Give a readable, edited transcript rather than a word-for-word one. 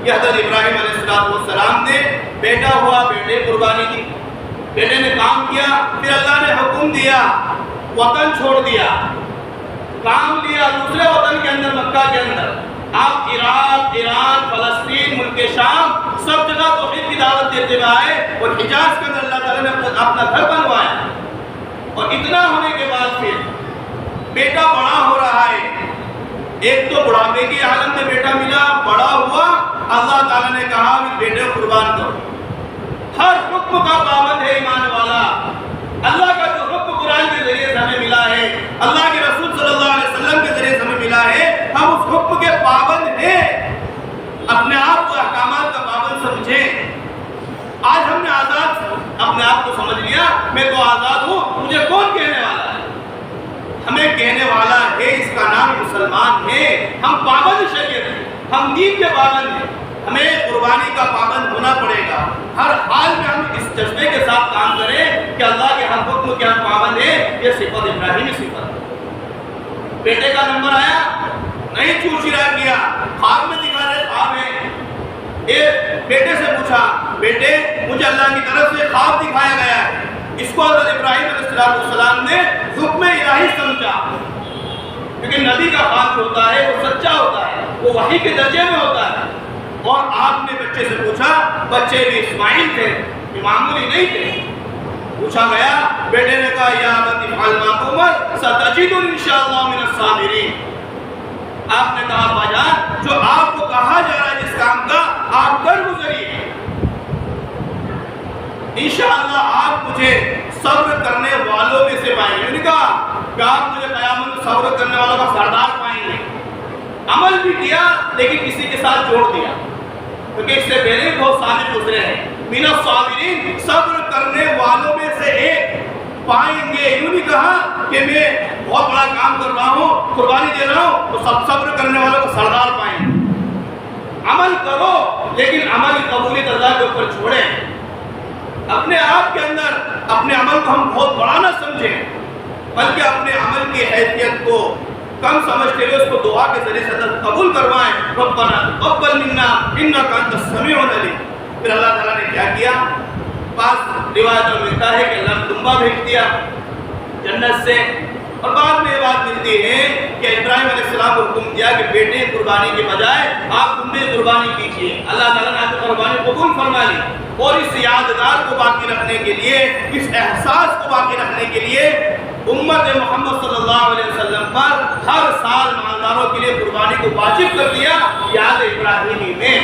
یہ حضرت ابراہیم علیہ السلام نے بیٹا ہوا بیٹے قربانی دی، بیٹے نے کام کیا، پھر اللہ نے حکم دیا، وطن چھوڑ دیا، کام لیا دوسرے وطن کے اندر، مکہ کے اندر۔ آپ عراق، ایران، فلسطین، ملک شام سب جگہ توحید کی دعوت دیتے ہوئے آئے، اور حجاز کے اندر اللہ تعالیٰ نے اپنا گھر بنوایا۔ اور اتنا ہونے کے بعد پھر بیٹا بڑا ہو رہا ہے، ایک تو بڑھاپے کی حالت میں بیٹا ملا، بڑا ہوا، اللہ تعالیٰ نے کہا کہ بیٹے قربان کرو۔ ہر حکم کا پابند ہے ایمان والا، اللہ کا جو حکم قرآن کے ذریعے سے ہمیں ملا ہے، اللہ کے رسول صلی اللہ علیہ وسلم کے ذریعے سے ہمیں ملا ہے، ہم اس حکم کے پابند ہیں۔ اپنے آپ کو احکامات کا پابند سمجھیں۔ آج ہم نے آزاد اپنے آپ کو سمجھ لیا، میں تو آزاد ہوں، مجھے کون کہنے والا ہے؟ ہمیں کہنے والا ہے، اس کا نام مسلمان ہے۔ ہم پابند شریعت ہیں، ہم دین کے پابند ہیں، ہمیں قربانی کا پابند ہونا پڑے گا۔ ہر حال میں ہم اس جذبے کے ساتھ کام کریں کہ اللہ کے ہر حکم کے ہم پابند ہیں۔ یہ صفت ابراہیمی صفت ہے۔ بیٹے کا نمبر آیا، نہیں چوچرا کیا، خواب میں دکھا رہے خواب ہے۔ ایک بیٹے سے پوچھا، بیٹے مجھے اللہ کی طرف سے خواب دکھایا گیا ہے۔ اس کو حضرت ابراہیم علیہ السلام نے حکم الہی سمجھا، کیونکہ نبی کا خواب جو ہوتا ہے وہ سچا ہوتا ہے، وہ وحی کے درجے میں ہوتا ہے۔ اور آپ نے بچے سے پوچھا، بچے بھی اسماعیل تھے، معمولی نہیں تھے۔ پوچھا گیا، بیٹے نے کہا یا ابت افعل ما تؤمر ستجدنی انشاءاللہ من الصابرین۔ آپ نے کہا باجان جو آپ کو کہا جا رہا ہے جس کام کا آپ کر گزریے، انشاءاللہ آپ مجھے صبر کرنے والوں میں سے پائیں گے۔ انہوں نے کہا کہ آپ مجھے قیامت میں صبر کرنے والوں کا سردار پائیں گے۔ عمل بھی کیا لیکن کسی کے ساتھ جوڑ دیا، کیونکہ اس سے پہلے بہت صابر گزرے ہیں۔ من الصابرین، صبر کرنے والوں میں سے ایک پائیں گے۔ یوں نہیں کہا کہ میں بہت بڑا کام کر رہا ہوں، قربانی دے رہا ہوں، تو سب صبر کرنے والوں کو سردار پائیں گے۔ عمل کرو لیکن عمل قبولیت اللہ کے اوپر چھوڑیں۔ اپنے آپ کے اندر اپنے عمل کو ہم بہت بڑا نہ سمجھیں، بلکہ اپنے عمل کی حیثیت کو کم سمجھتے ہوئے اس کو دعا کے ذریعے سے قبول کروائیں۔ ربنا تقبل منا انک انت السمیع العلیم۔ پھر اللہ تعالیٰ نے کیا کیا؟ بعض روایت میں ملتا ہے کہ اللہ نے دمبا بھیج دیا جنت سے، اور بعد میں یہ بات ملتی ہے کہ ابراہیم علیہ السلام کو حکم دیا کہ بیٹے قربانی کے بجائے آپ دمبے قربانی کیجیے۔ اللہ تعالیٰ نے آپ کی قربانی قبول فرما لی، اور اس یادگار کو باقی رکھنے کے لیے، اس احساس کو باقی رکھنے کے لیے امت محمد صلی اللہ علیہ وسلم پر ہر سال مالداروں کے لیے قربانی کو واجب کر دیا یاد ابراہیمی میں۔